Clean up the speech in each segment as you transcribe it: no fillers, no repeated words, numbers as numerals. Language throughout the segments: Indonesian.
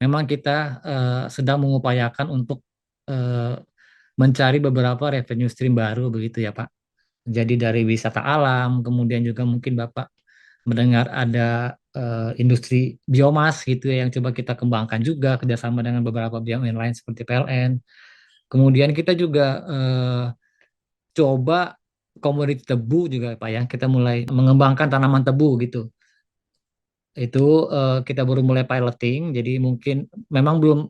memang kita sedang mengupayakan untuk eh, mencari beberapa revenue stream baru begitu ya Pak. Jadi dari wisata alam, kemudian juga mungkin Bapak mendengar ada industri biomas gitu ya yang coba kita kembangkan juga kerjasama dengan beberapa BUMN lain seperti PLN. Kemudian kita juga coba komoditi tebu juga Pak ya. Kita mulai mengembangkan tanaman tebu gitu. Itu kita baru mulai piloting, jadi mungkin memang belum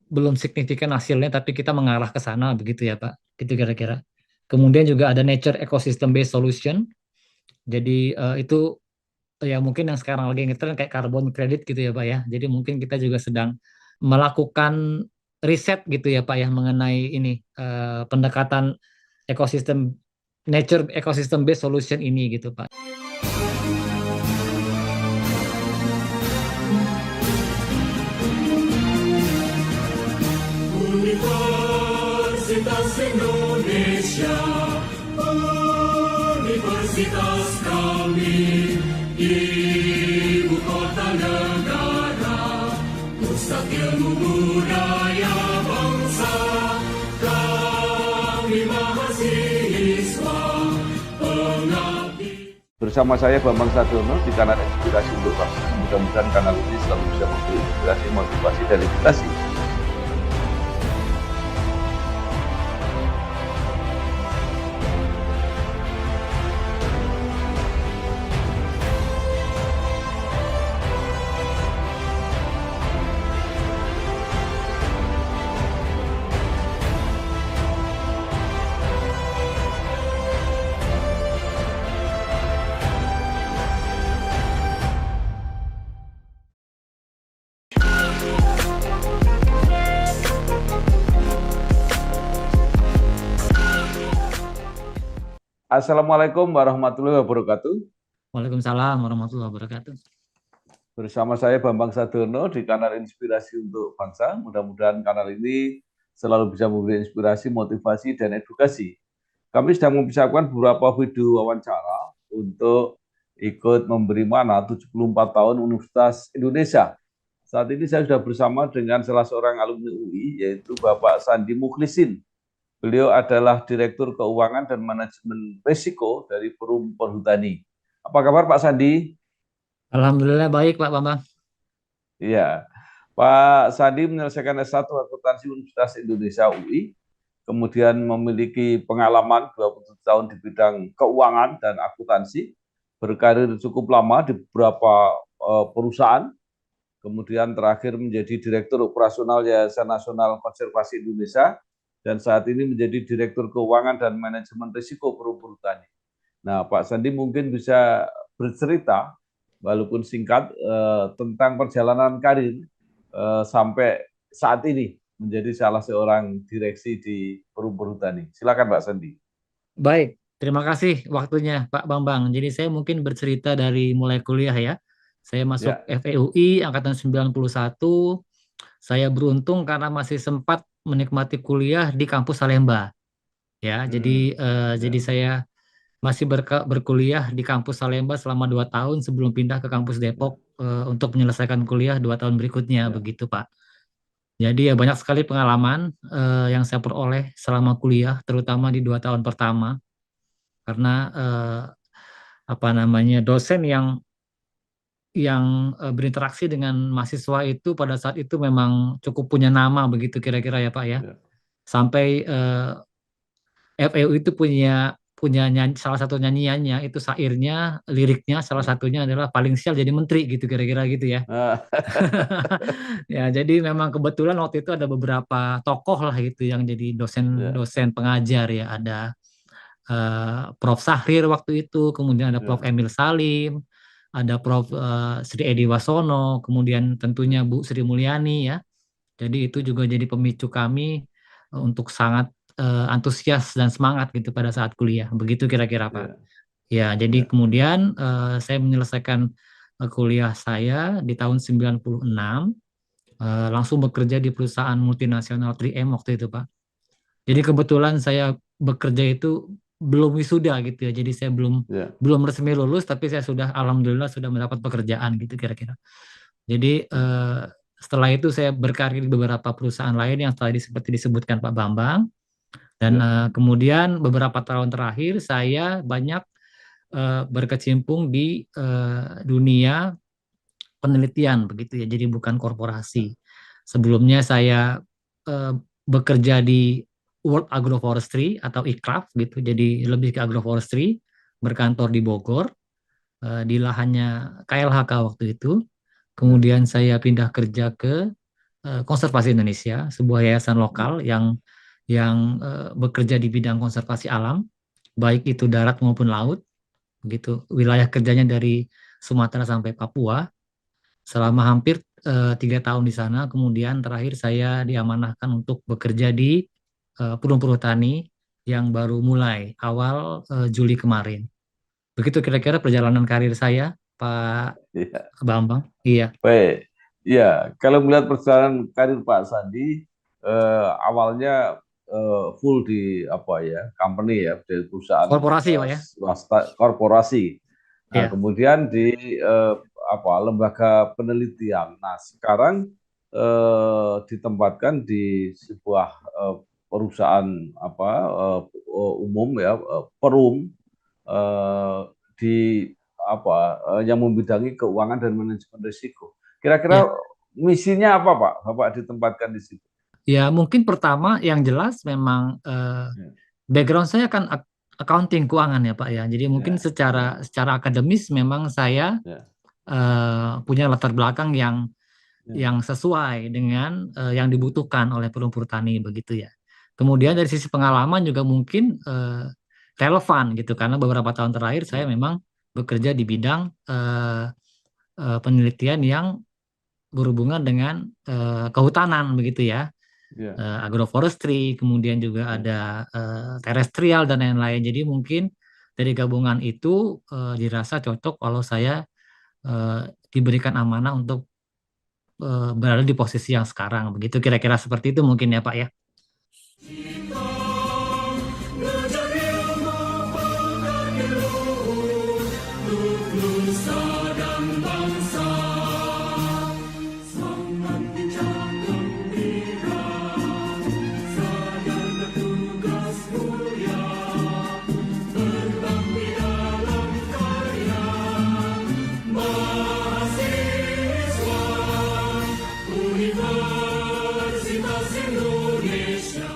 belum signifikan hasilnya, tapi kita mengarah ke sana begitu ya Pak. Gitu kira-kira. Kemudian juga ada nature ecosystem based solution. Jadi itu ya mungkin yang sekarang lagi ngetren kayak carbon credit gitu ya Pak ya. Jadi mungkin kita juga sedang melakukan riset gitu ya Pak ya mengenai ini pendekatan ekosistem nature ecosystem based solution ini gitu Pak. Universitas Indonesia, universitas kami, ibu kota negara, pusat ilmu budaya bangsa, kami mahasiswa, pengabdi. Bersama saya Bambang Sadiono di kanal Inspirasi untuk Bangsa. Mudah-mudahan kanal ini selalu bisa memberi inspirasi, motivasi, dan edukasi. Assalamualaikum warahmatullahi wabarakatuh. Waalaikumsalam warahmatullahi wabarakatuh. Bersama saya Bambang Sadiono di kanal Inspirasi untuk Bangsa. Mudah-mudahan kanal ini selalu bisa memberi inspirasi, motivasi, dan edukasi. Kami sedang mempersiapkan beberapa video wawancara untuk ikut memberi mana 74 tahun Universitas Indonesia. Saat ini saya sudah bersama dengan salah seorang alumni UI, yaitu Bapak Sandi Mukhlisin. Beliau adalah Direktur Keuangan dan Manajemen Risiko dari Perum Perhutani. Apa kabar Pak Sandi? Alhamdulillah baik Pak Bambang. Iya, Pak Sandi menyelesaikan S1 Akuntansi Universitas Indonesia UI, kemudian memiliki pengalaman 27 tahun di bidang keuangan dan akuntansi, berkarir cukup lama di beberapa perusahaan, kemudian terakhir menjadi Direktur Operasional Yayasan Nasional Konservasi Indonesia, dan saat ini menjadi Direktur Keuangan dan Manajemen Risiko Perum Perhutani. Nah, Pak Sandi mungkin bisa bercerita, walaupun singkat, tentang perjalanan karir sampai saat ini menjadi salah seorang direksi di Perum Perhutani. Silakan Pak Sandi. Baik, terima kasih waktunya Pak Bambang. Jadi saya mungkin bercerita dari mulai kuliah ya. Saya masuk Ya. FEUI angkatan 91. Saya beruntung karena masih sempat menikmati kuliah di kampus Salemba. Ya, jadi Ya. saya masih berkuliah di kampus Salemba selama 2 tahun sebelum pindah ke kampus Ya. Depok untuk menyelesaikan kuliah 2 tahun berikutnya Ya. begitu Pak. Jadi ya banyak sekali pengalaman yang saya peroleh selama kuliah, terutama di 2 tahun pertama, karena apa namanya dosen yang berinteraksi dengan mahasiswa itu pada saat itu memang cukup punya nama begitu kira-kira ya Pak ya. Ya. Sampai FEU itu punya punya salah satu nyanyiannya itu syairnya, liriknya salah Ya. satunya adalah paling sial jadi menteri gitu kira-kira gitu ya. Ah. Ya, jadi memang kebetulan waktu itu ada beberapa tokoh lah gitu yang jadi Ya. dosen-dosen pengajar ya. Ada Prof. Sahrir waktu itu, kemudian ada Prof. Ya. Emil Salim, ada Prof. Sri Edi Wasono, kemudian tentunya Bu Sri Mulyani ya. Jadi itu juga jadi pemicu kami untuk sangat antusias dan semangat gitu pada saat kuliah. Begitu kira-kira Pak. Ya. Ya, jadi Ya. kemudian saya menyelesaikan kuliah saya di tahun 96, langsung bekerja di perusahaan multinasional 3M waktu itu, Pak. Jadi kebetulan saya bekerja itu belum wisuda gitu ya. Jadi saya belum Ya. belum resmi lulus, tapi saya sudah alhamdulillah sudah mendapat pekerjaan gitu kira-kira. Jadi Setelah itu saya berkarir di beberapa perusahaan lain yang tadi seperti disebutkan Pak Bambang. Dan Ya. kemudian beberapa tahun terakhir saya banyak berkecimpung di dunia penelitian begitu ya. Jadi bukan korporasi. Sebelumnya saya eh, bekerja di World Agroforestry atau ICRAF gitu. Jadi lebih ke agroforestry, berkantor di Bogor di lahannya KLHK waktu itu. Ya. Kemudian saya pindah kerja ke Konservasi Indonesia, sebuah yayasan Ya. lokal yang bekerja di bidang konservasi alam, baik itu darat maupun laut, begitu. Wilayah kerjanya dari Sumatera sampai Papua. Selama hampir 3 tahun di sana, kemudian terakhir saya diamanahkan untuk bekerja di Perum Perhutani yang baru mulai awal Juli kemarin. Begitu kira-kira perjalanan karir saya, Pak Ya. Bambang. Iya, Baik, ya kalau melihat perjalanan karir Pak Sandi, awalnya full di apa ya, company ya, di perusahaan korporasi Pak ya. swasta korporasi. Nah, Iya, kemudian di apa lembaga penelitian. Nah, sekarang ditempatkan di sebuah perusahaan apa umum ya, Perum eh, di apa yang membidangi keuangan dan manajemen risiko. Kira-kira iya. misinya apa, Pak? Bapak ditempatkan di situ. Ya, mungkin pertama yang jelas memang Ya. background saya kan accounting keuangan ya Pak ya. Jadi mungkin Ya. secara Ya. secara akademis memang saya Ya. punya latar belakang Ya. yang sesuai dengan yang dibutuhkan oleh pelumpur tani begitu ya. Kemudian Ya. dari sisi pengalaman juga mungkin relevan gitu karena beberapa tahun terakhir saya Ya. memang bekerja di bidang penelitian yang berhubungan dengan kehutanan begitu ya. Ya. Agroforestry, kemudian juga Ya. ada terestrial dan lain-lain. Jadi mungkin dari gabungan itu dirasa cocok kalau saya eh, diberikan amanah untuk berada di posisi yang sekarang. Begitu kira-kira seperti itu mungkin ya Pak ya. menjadi ilmu penghadir luhur untuk nusa dan bangsa. Semangat pincang gembira, sadar bertugas mulia, berbakti dalam karya, mahasiswa Universitas Indonesia.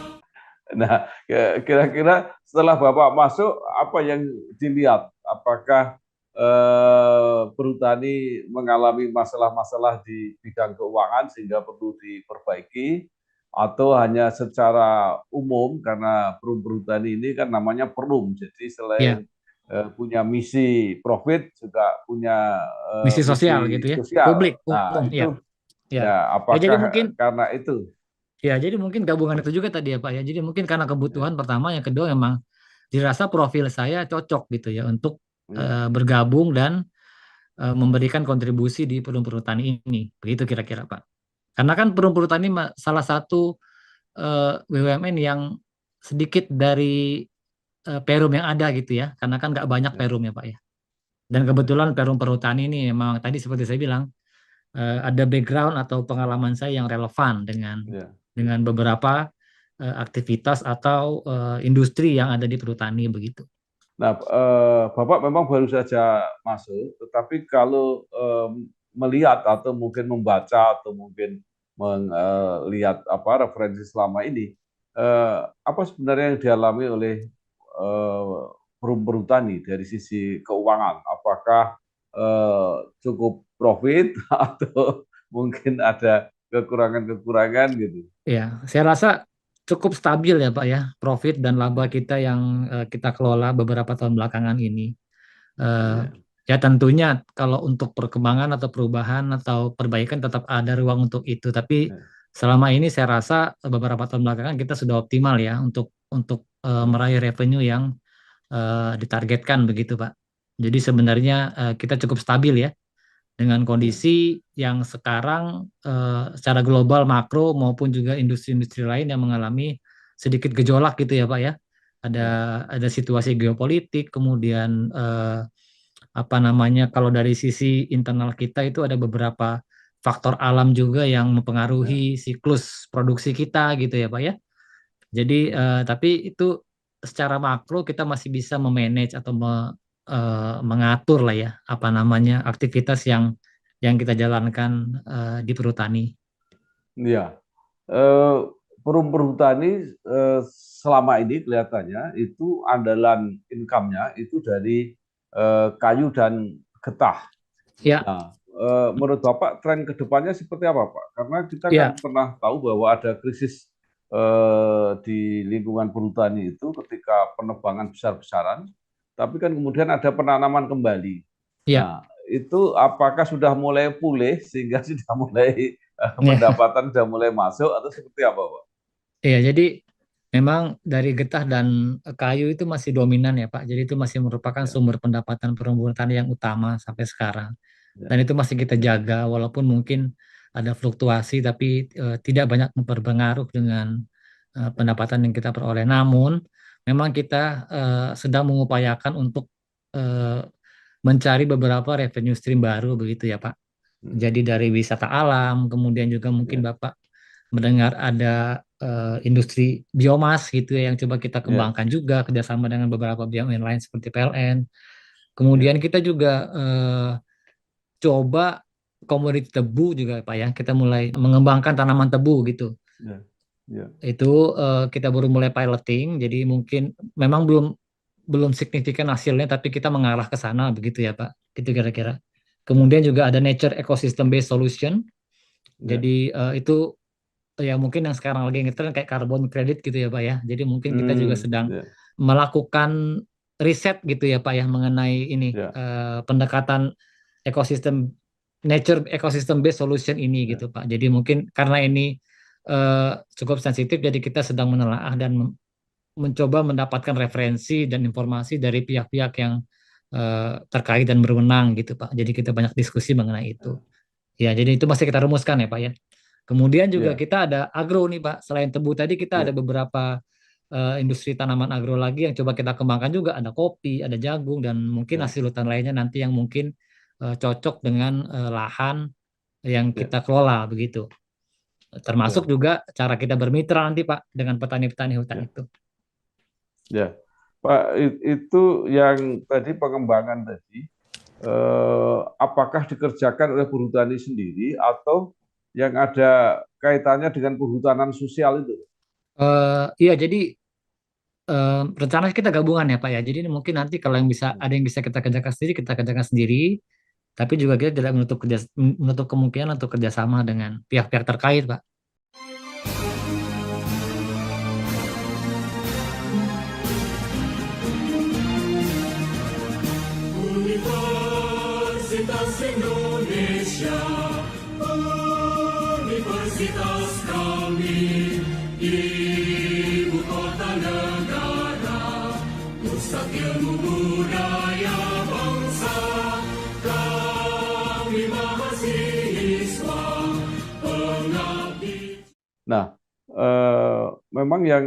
Nah, kira-kira setelah Bapak masuk, apa yang dilihat? Apakah perhutani mengalami masalah-masalah di bidang keuangan sehingga perlu diperbaiki, atau hanya secara umum karena perum perhutani ini kan namanya perum, jadi selain Ya, punya misi profit juga punya misi sosial misi gitu ya. sosial. Publik, Nah, umum ya. itu Ya. ya Ya jadi apakah mungkin karena itu? jadi mungkin gabungan itu juga tadi ya Pak ya. Jadi mungkin karena Ya. kebutuhan pertama, yang kedua memang dirasa profil saya cocok gitu ya untuk Ya. bergabung dan memberikan kontribusi di perum perhutani ini. Begitu kira-kira Pak. Karena kan perum perhutani salah satu BUMN yang sedikit dari perum yang ada gitu ya. Karena kan nggak banyak Ya. perum ya Pak ya. Dan kebetulan perum perhutani ini memang tadi seperti saya bilang ada background atau pengalaman saya yang relevan Ya. dengan beberapa aktivitas atau industri yang ada di perhutani begitu. Nah, Bapak memang baru saja masuk, tetapi kalau melihat atau mungkin membaca atau mungkin melihat apa referensi selama ini, apa sebenarnya yang dialami oleh perum perhutani dari sisi keuangan? Apakah cukup profit atau mungkin ada kekurangan-kekurangan gitu? Ya, saya rasa cukup stabil ya Pak ya, profit dan laba Ya. kita yang kita kelola beberapa tahun belakangan ini. Eh, Ya. ya tentunya kalau untuk perkembangan atau perubahan atau perbaikan tetap ada ruang untuk itu. Tapi Ya. selama ini saya rasa beberapa tahun belakangan kita sudah optimal ya untuk meraih revenue yang ditargetkan begitu Pak. Jadi sebenarnya kita cukup stabil ya dengan Ya. kondisi yang sekarang secara global makro maupun juga industri-industri lain yang mengalami sedikit gejolak gitu ya Pak ya. Ada Ya. ada situasi geopolitik, kemudian apa namanya kalau dari sisi internal kita itu ada beberapa faktor alam juga yang ya, mempengaruhi siklus produksi kita gitu ya Pak ya. Jadi tapi itu secara makro kita masih bisa memanage atau mengatur lah ya apa namanya aktivitas yang kita jalankan di perhutani. ya. Eh, Perum perhutani selama ini kelihatannya itu andalan income-nya itu dari kayu dan getah. Ya, Nah, menurut Bapak tren kedepannya seperti apa, Pak? Karena kita kan ya, pernah tahu bahwa ada krisis di lingkungan perhutani itu ketika penebangan besar-besaran, tapi kan kemudian ada penanaman kembali. ya, Nah, itu apakah sudah mulai pulih sehingga sudah mulai ya. pendapatan sudah mulai masuk atau seperti apa, Pak? Iya, jadi memang dari getah dan kayu itu masih dominan ya Pak. Jadi itu masih merupakan Ya, sumber pendapatan perumbu tani yang utama sampai sekarang. Dan ya, itu masih kita jaga walaupun mungkin ada fluktuasi tapi tidak banyak berpengaruh dengan pendapatan yang kita peroleh. Namun memang kita sedang mengupayakan untuk eh, mencari beberapa revenue stream baru begitu ya Pak. hmm, Jadi dari wisata alam, kemudian juga mungkin ya, Bapak mendengar ada industri biomas gitu ya yang coba kita ya, kembangkan juga kerjasama dengan beberapa BUMN lain seperti PLN. Kemudian ya, kita juga coba komoditi tebu juga Pak ya. Kita mulai mengembangkan tanaman tebu gitu. ya, ya, Itu kita baru mulai piloting, jadi mungkin memang belum belum signifikan hasilnya, tapi kita mengarah ke sana begitu ya Pak. Gitu kira-kira. ya, Kemudian juga ada nature ecosystem based solution. ya. Jadi itu ya mungkin yang sekarang lagi ngetren kayak carbon credit gitu ya Pak ya. Jadi mungkin kita juga sedang Ya, melakukan riset gitu ya Pak ya mengenai ini ya, pendekatan ekosistem nature ecosystem based solution ini ya, gitu Pak. Jadi mungkin karena ini cukup sensitif jadi kita sedang menelaah dan mencoba mendapatkan referensi dan informasi dari pihak-pihak yang terkait dan berwenang gitu Pak. Jadi kita banyak diskusi mengenai itu. Ya, jadi itu masih kita rumuskan ya Pak ya. Kemudian juga ya, kita ada agro nih Pak. Selain tebu tadi kita ada ya, beberapa industri tanaman agro lagi yang coba kita kembangkan juga. Ada kopi, ada jagung, dan mungkin ya, hasil hutan lainnya nanti yang mungkin cocok dengan lahan yang ya, kita kelola begitu. Termasuk ya, juga cara kita bermitra nanti Pak dengan petani-petani hutan ya, itu. ya. Pak, itu yang tadi pengembangan tadi, apakah dikerjakan oleh perhutani sendiri atau yang ada kaitannya dengan perhutanan sosial itu? Iya, jadi rencana kita gabungan ya Pak ya. Jadi mungkin nanti kalau yang bisa Hmm. ada yang bisa kita kerjakan sendiri, kita kerjakan sendiri. Tapi juga kita tidak menutup kemungkinan untuk kerjasama dengan pihak-pihak terkait, Pak. Universitas Indonesia, Universitas kami, ibu kota negara, pusat ilmu budaya bangsa, kami mahasiswa, pengabdi. Nah, memang yang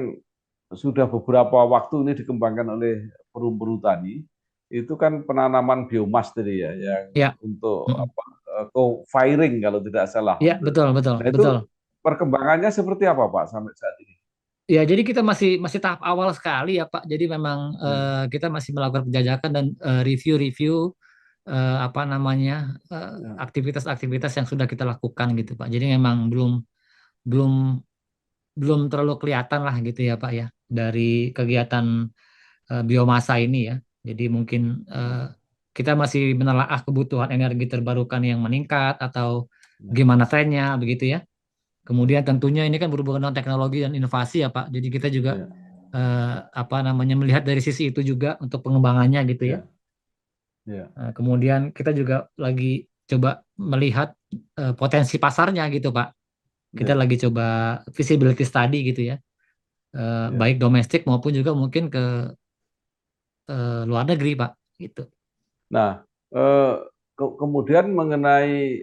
sudah beberapa waktu ini dikembangkan oleh perum perhutani itu kan penanaman biomas tadi ya, yang Ya, untuk mm-mm. apa co-firing kalau tidak salah. Ya, betul, betul, Nah betul. itu perkembangannya seperti apa Pak sampai saat ini? Ya, jadi kita masih masih tahap awal sekali ya, Pak. Jadi memang Ya, kita masih melakukan penjajakan dan review-review apa namanya ya, aktivitas-aktivitas yang sudah kita lakukan gitu, Pak. Jadi memang belum belum belum terlalu kelihatan lah gitu ya, Pak ya, dari kegiatan biomasa ini ya. Jadi mungkin ya, kita masih menelaah kebutuhan energi terbarukan yang meningkat atau ya, gimana trennya begitu ya. Kemudian tentunya ini kan berhubungan dengan teknologi dan inovasi ya Pak. Jadi kita juga ya, apa namanya melihat dari sisi itu juga untuk pengembangannya gitu ya. ya, ya, Kemudian kita juga lagi coba melihat potensi pasarnya gitu Pak. Kita ya, lagi coba visibility study gitu ya. ya. Baik domestik maupun juga mungkin ke luar negeri Pak gitu. Nah, eh, kemudian mengenai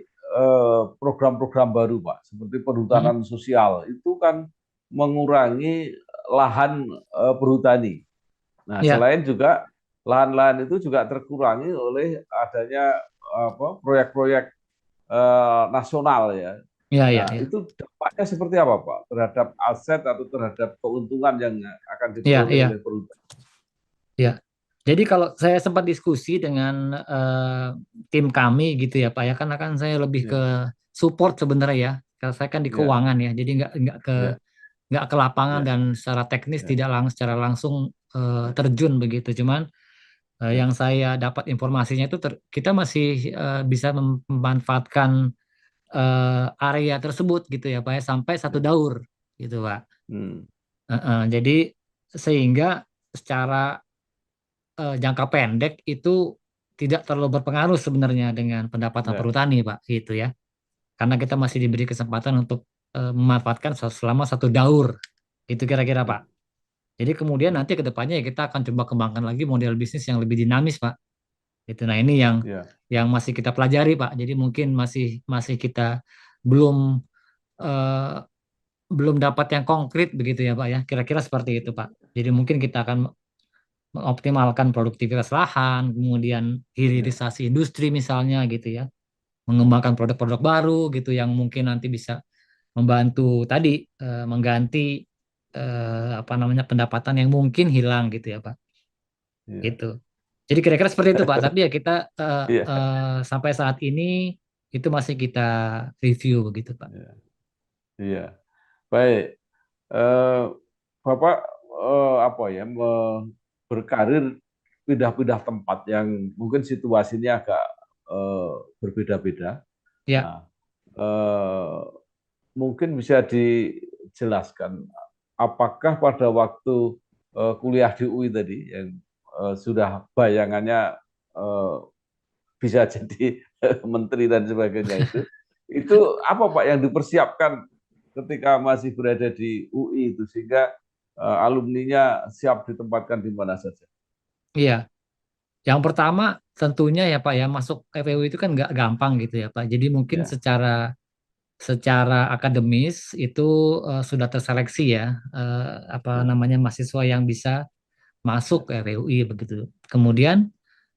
program-program baru, Pak, seperti Mm-mm. perhutanan sosial, itu kan mengurangi lahan perhutani. Nah, Ya, selain juga lahan-lahan itu juga terkurangi oleh adanya apa proyek-proyek nasional ya. Ya, ya, Nah, ya. itu dampaknya seperti apa, Pak, terhadap aset atau terhadap keuntungan yang akan Ya, diperoleh oleh ya, perusahaan? ya. Jadi kalau saya sempat diskusi dengan tim kami gitu ya Pak ya, kan saya lebih ke Ya, support sebenarnya ya. Karena saya kan di ya, keuangan ya, jadi ya, nggak ke lapangan ya, dan secara teknis ya, tidak secara langsung terjun begitu. Cuman ya, yang saya dapat informasinya itu kita masih bisa memanfaatkan area tersebut gitu ya Pak ya sampai satu ya. daur gitu Pak. Hmm, Jadi sehingga secara jangka pendek itu tidak terlalu berpengaruh sebenarnya dengan pendapatan ya, perhutani Pak gitu ya. Karena kita masih diberi kesempatan untuk memanfaatkan selama satu daur. Itu kira-kira ya, Pak. Jadi kemudian nanti ke depannya ya kita akan coba kembangkan lagi model bisnis yang lebih dinamis, Pak. Itu. Nah, ini ya, yang masih kita pelajari, Pak. Jadi mungkin masih masih kita belum eh, belum dapat yang konkret begitu ya, Pak ya. Kira-kira seperti itu, Pak. Jadi mungkin kita akan mengoptimalkan produktivitas lahan, kemudian ya, hilirisasi industri misalnya gitu ya. Mengembangkan produk-produk baru gitu yang mungkin nanti bisa membantu tadi mengganti apa namanya pendapatan yang mungkin hilang gitu ya Pak. ya, Gitu. Jadi kira-kira seperti itu Pak. Tapi ya kita ya, sampai saat ini itu masih kita review begitu Pak. ya, ya. Baik. Eh, Bapak apa ya berkarir pindah-pindah tempat yang mungkin situasinya agak eh, berbeda-beda. Ya, Nah, eh, mungkin bisa dijelaskan apakah pada waktu kuliah di UI tadi yang sudah bayangannya eh, bisa jadi menteri dan sebagainya itu apa Pak yang dipersiapkan ketika masih berada di UI itu sehingga alumninya siap ditempatkan di mana saja? iya. Yang pertama tentunya ya Pak ya masuk FEU itu kan nggak gampang gitu ya Pak. Jadi mungkin Ya, secara secara akademis itu sudah terseleksi ya apa ya, namanya mahasiswa yang bisa masuk ke FEUI begitu. Kemudian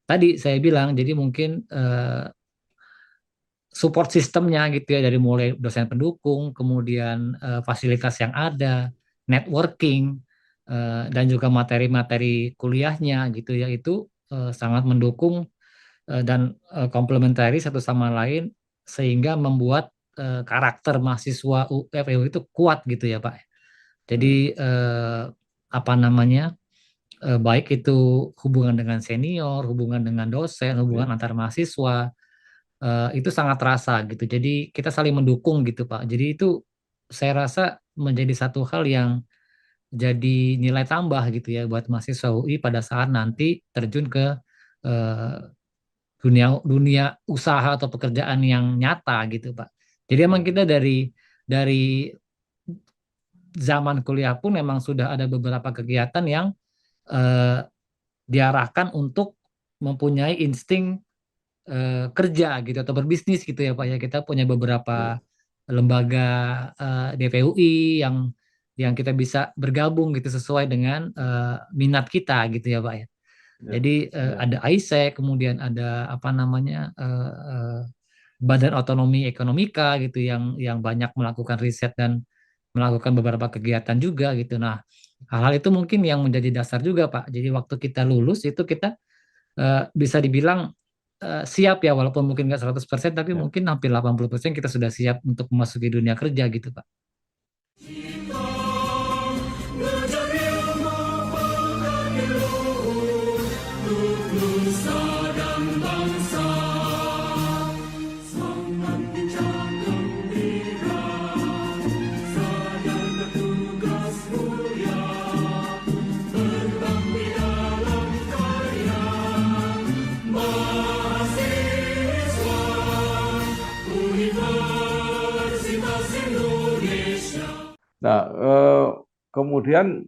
tadi saya bilang jadi mungkin support sistemnya gitu ya dari mulai dosen pendukung, kemudian fasilitas yang ada, networking dan juga materi-materi kuliahnya gitu ya itu sangat mendukung dan komplementari satu sama lain sehingga membuat karakter mahasiswa UFEU itu kuat gitu ya Pak. Jadi ya, apa namanya baik itu hubungan dengan senior, hubungan dengan dosen, hubungan ya, antar mahasiswa itu sangat terasa gitu. Jadi kita saling mendukung gitu Pak. Jadi itu saya rasa menjadi satu hal yang jadi nilai tambah gitu ya buat mahasiswa UI pada saat nanti terjun ke eh, dunia dunia usaha atau pekerjaan yang nyata gitu Pak. Jadi emang ya, kita dari zaman kuliah pun memang sudah ada beberapa kegiatan yang eh, diarahkan untuk mempunyai insting kerja gitu atau berbisnis gitu ya Pak ya. Kita punya beberapa ya, lembaga DPUI yang kita bisa bergabung gitu sesuai dengan minat kita gitu ya Pak ya. ya, Jadi ya, ada AISEC, kemudian ada apa namanya Badan Otonomi Ekonomika gitu yang banyak melakukan riset dan melakukan beberapa kegiatan juga gitu. Nah, hal-hal itu mungkin yang menjadi dasar juga Pak. Jadi waktu kita lulus itu kita bisa dibilang siap ya walaupun mungkin nggak 100% tapi ya. mungkin hampir 80% kita sudah siap untuk memasuki dunia kerja gitu Pak. Belajar ilmu pengabdi luhur untuk nusa dan bangsa. Semangat pincang gembira, sadar bertugas mulia, berbakti dalam karya. Mahasiswa Universitas Indonesia. Nah, kemudian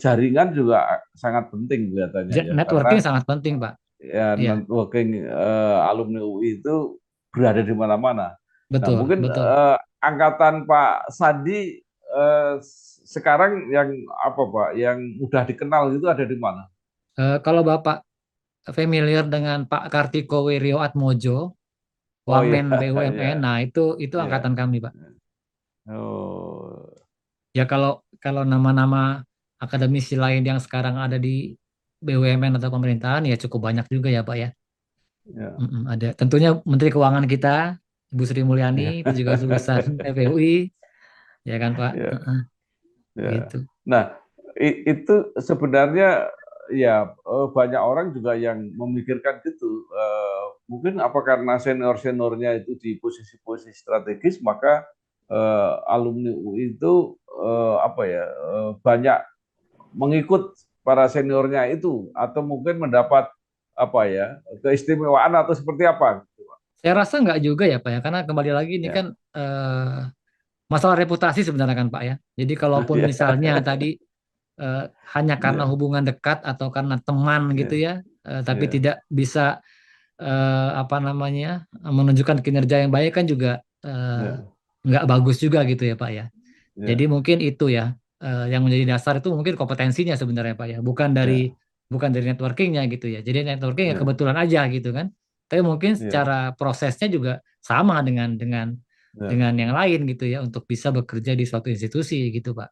jaringan juga sangat penting kelihatannya ya Networking karena sangat penting Pak. ya Iya, networking alumni UI itu berada di mana-mana. Nah, betul, mungkin betul. angkatan Pak Sandi sekarang yang apa Pak, yang mudah dikenal itu ada di mana? Kalau Bapak familiar dengan Pak Kartiko Wiryo Atmojo, Oh iya, Wamen, BUMN. iya, Nah, itu iya. angkatan kami, Pak. Oh, Ya kalau kalau nama-nama akademisi lain yang sekarang ada di BUMN atau pemerintahan ya cukup banyak juga ya, Pak ya. ya, Ada. Tentunya Menteri Keuangan kita, Ibu Sri Mulyani, ya, itu juga lulusan FEUI, ya kan, Pak? ya, Heeh, ya. gitu. Nah, itu sebenarnya ya banyak orang juga yang memikirkan gitu. Mungkin apa karena senior-seniornya itu di posisi-posisi strategis, maka alumni UI itu apa ya banyak mengikut para seniornya itu, atau mungkin mendapat apa ya keistimewaan atau seperti apa? Saya rasa nggak juga ya, Pak ya, karena kembali lagi ini kan Ya, masalah reputasi sebenarnya kan, Pak ya. Jadi kalaupun ya, misalnya tadi eh, hanya karena ya, hubungan dekat atau karena teman gitu ya, ya, tapi ya, tidak bisa apa namanya menunjukkan kinerja yang baik kan juga ya, nggak bagus juga gitu ya, Pak ya. Jadi ya, mungkin itu ya yang menjadi dasar itu mungkin kompetensinya sebenarnya, Pak ya, ya, bukan dari networkingnya gitu ya. Jadi networking ya ya, kebetulan aja gitu kan. Tapi mungkin ya, secara prosesnya juga sama ya, dengan yang lain gitu ya untuk bisa bekerja di suatu institusi gitu, Pak.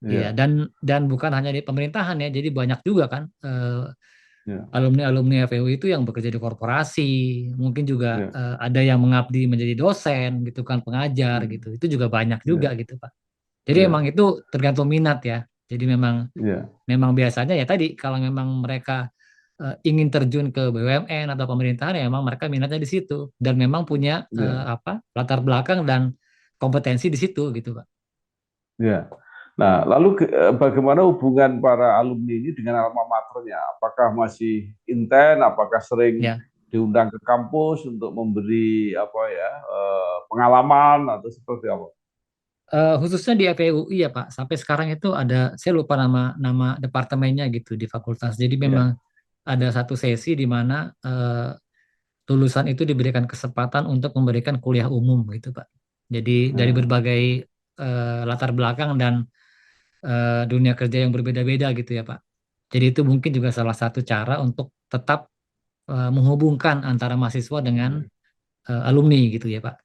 Iya, ya, dan bukan hanya di pemerintahan ya. Jadi banyak juga kan ya, alumni-alumni FEU itu yang bekerja di korporasi, mungkin juga ya, ada yang mengabdi menjadi dosen gitu kan, pengajar gitu. hmm, Itu juga banyak juga ya, gitu, Pak. Jadi emang ya, itu tergantung minat ya. Jadi memang ya, memang biasanya ya tadi kalau memang mereka ingin terjun ke BUMN atau pemerintahan ya memang mereka minatnya di situ dan memang punya ya, apa latar belakang dan kompetensi di situ gitu, Pak. ya. Nah, lalu bagaimana hubungan para alumni ini dengan alma maternya? Apakah masih inten? Apakah sering Ya. diundang ke kampus untuk memberi apa ya pengalaman atau seperti apa? Khususnya di FEUI ya Pak, sampai sekarang itu ada, saya lupa nama nama departemennya gitu di fakultas. Jadi memang Ya, ada satu sesi di mana lulusan itu diberikan kesempatan untuk memberikan kuliah umum gitu Pak. Jadi dari nah, berbagai latar belakang dan dunia kerja yang berbeda-beda gitu ya Pak. Jadi itu mungkin juga salah satu cara untuk tetap menghubungkan antara mahasiswa dengan ya, alumni gitu ya Pak.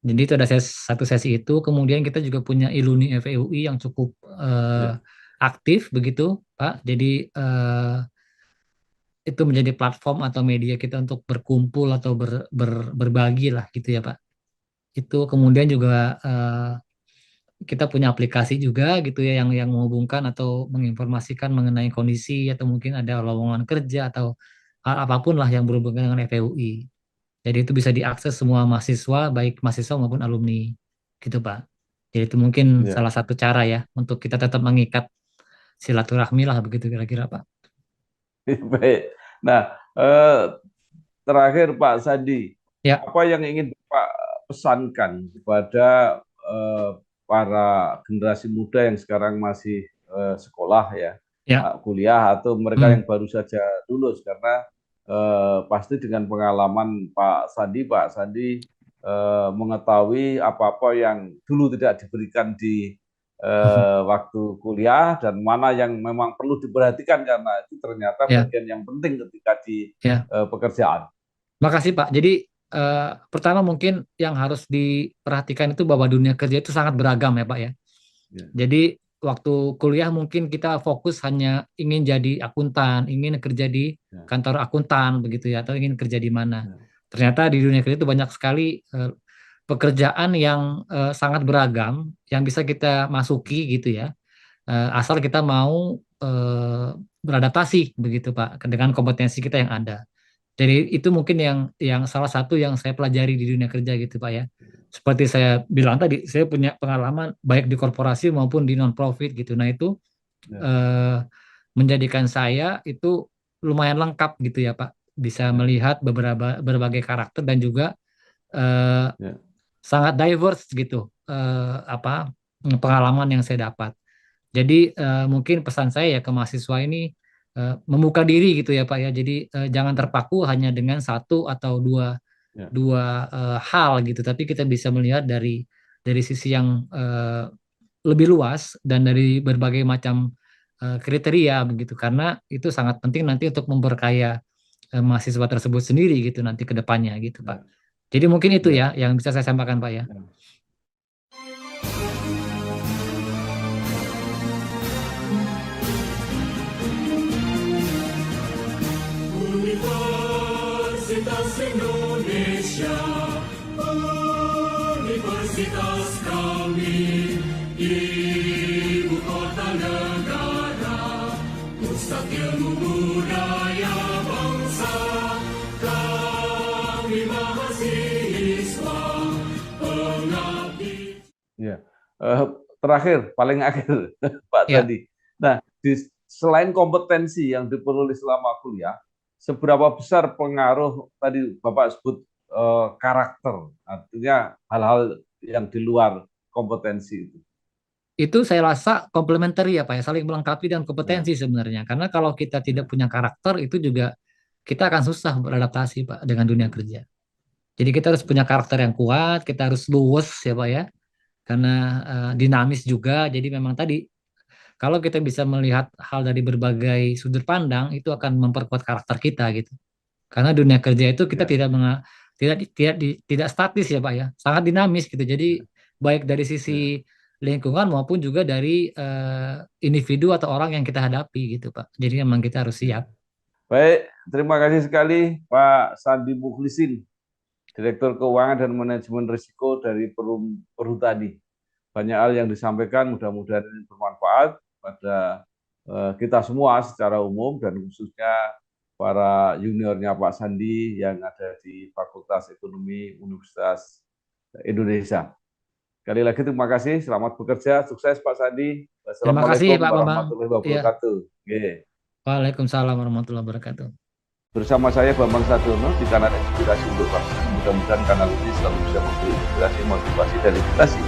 Jadi itu ada satu sesi itu, kemudian kita juga punya Iluni FEUI yang cukup ya, aktif begitu, Pak. Jadi itu menjadi platform atau media kita untuk berkumpul atau berbagi lah gitu ya, Pak. Itu kemudian juga kita punya aplikasi juga gitu ya yang menghubungkan atau menginformasikan mengenai kondisi atau mungkin ada lowongan kerja atau hal apapun lah yang berhubungan dengan FEUI. Jadi itu bisa diakses semua mahasiswa, baik mahasiswa maupun alumni, gitu Pak. Jadi itu mungkin ya. salah satu cara ya untuk kita tetap mengikat silaturahmi lah begitu kira-kira Pak. Baik. Nah, terakhir Pak Sandi, Ya, apa yang ingin Pak pesankan kepada para generasi muda yang sekarang masih sekolah ya, ya, kuliah atau mereka hmm, yang baru saja lulus, karena pasti dengan pengalaman Pak Sandi mengetahui apa-apa yang dulu tidak diberikan di waktu kuliah dan mana yang memang perlu diperhatikan karena itu ternyata ya, bagian yang penting ketika di ya. pekerjaan. Makasih Pak. Jadi pertama mungkin yang harus diperhatikan itu bahwa dunia kerja itu sangat beragam ya Pak ya. Ya, Jadi waktu kuliah mungkin kita fokus hanya ingin jadi akuntan, ingin kerja di ya, kantor akuntan begitu ya, atau ingin kerja di mana. ya, Ternyata di dunia kerja itu banyak sekali pekerjaan yang sangat beragam yang bisa kita masuki gitu ya, asal kita mau beradaptasi begitu Pak dengan kompetensi kita yang ada. Jadi itu mungkin yang salah satu yang saya pelajari di dunia kerja gitu Pak ya. Seperti saya bilang tadi, saya punya pengalaman baik di korporasi maupun di non-profit gitu. Nah itu ya, eh, menjadikan saya itu lumayan lengkap gitu ya Pak. Bisa ya, melihat berbagai karakter dan juga eh, ya, sangat diverse gitu apa pengalaman yang saya dapat. Jadi mungkin pesan saya ya ke mahasiswa ini membuka diri gitu ya Pak ya. Jadi jangan terpaku hanya dengan satu atau dua ya, dua hal gitu, tapi kita bisa melihat dari sisi yang lebih luas dan dari berbagai macam kriteria begitu karena itu sangat penting nanti untuk memperkaya mahasiswa tersebut sendiri gitu nanti ke depannya gitu Pak. Ya, Jadi mungkin itu ya, ya yang bisa saya sampaikan Pak ya. ya. Universitas Indonesia, universitas kami, ibu kota negara, pusat ilmu budaya bangsa, kami mahasiswa, pengabdi. Ya. Terakhir, paling akhir, Pak Ya. Sandi. Nah, selain kompetensi yang diperoleh selama kuliah, seberapa besar pengaruh tadi Bapak sebut karakter, artinya hal-hal yang di luar kompetensi itu. Itu saya rasa komplementari ya Pak ya, saling melengkapi dan Ya, kompetensi sebenarnya. Karena kalau kita tidak ya, punya karakter itu juga kita akan susah beradaptasi Pak dengan dunia kerja. Jadi kita harus punya karakter yang kuat, kita harus luwes ya Pak ya, karena dinamis juga. Jadi memang tadi kalau kita bisa melihat hal dari berbagai sudut pandang itu akan memperkuat karakter kita gitu. Karena dunia kerja itu kita ya, tidak statis ya Pak ya, sangat dinamis gitu. Jadi baik dari ya. sisi lingkungan maupun juga dari individu atau orang yang kita hadapi gitu Pak. Jadi memang kita harus Ya. siap. Baik, terima kasih sekali Pak Sandi Mukhlisin, Direktur Keuangan dan Manajemen Risiko dari Perhutani. Banyak hal yang disampaikan, mudah-mudahan ini bermanfaat pada kita semua secara umum dan khususnya para juniornya Pak Sandi yang ada di Fakultas Ekonomi Universitas Indonesia. Sekali lagi terima kasih, selamat bekerja, sukses Pak Sandi. Terima kasih Wassalamualaikum Pak Bambang. warahmatullahi Ya, wabarakatuh. Oke. Waalaikumsalam warahmatullahi wabarakatuh. Bersama saya Bambang Sadiono di kanal Inspirasi untuk Bangsa. Mudah-mudahan kanal ini selalu bisa memberi inspirasi, motivasi, dan edukasi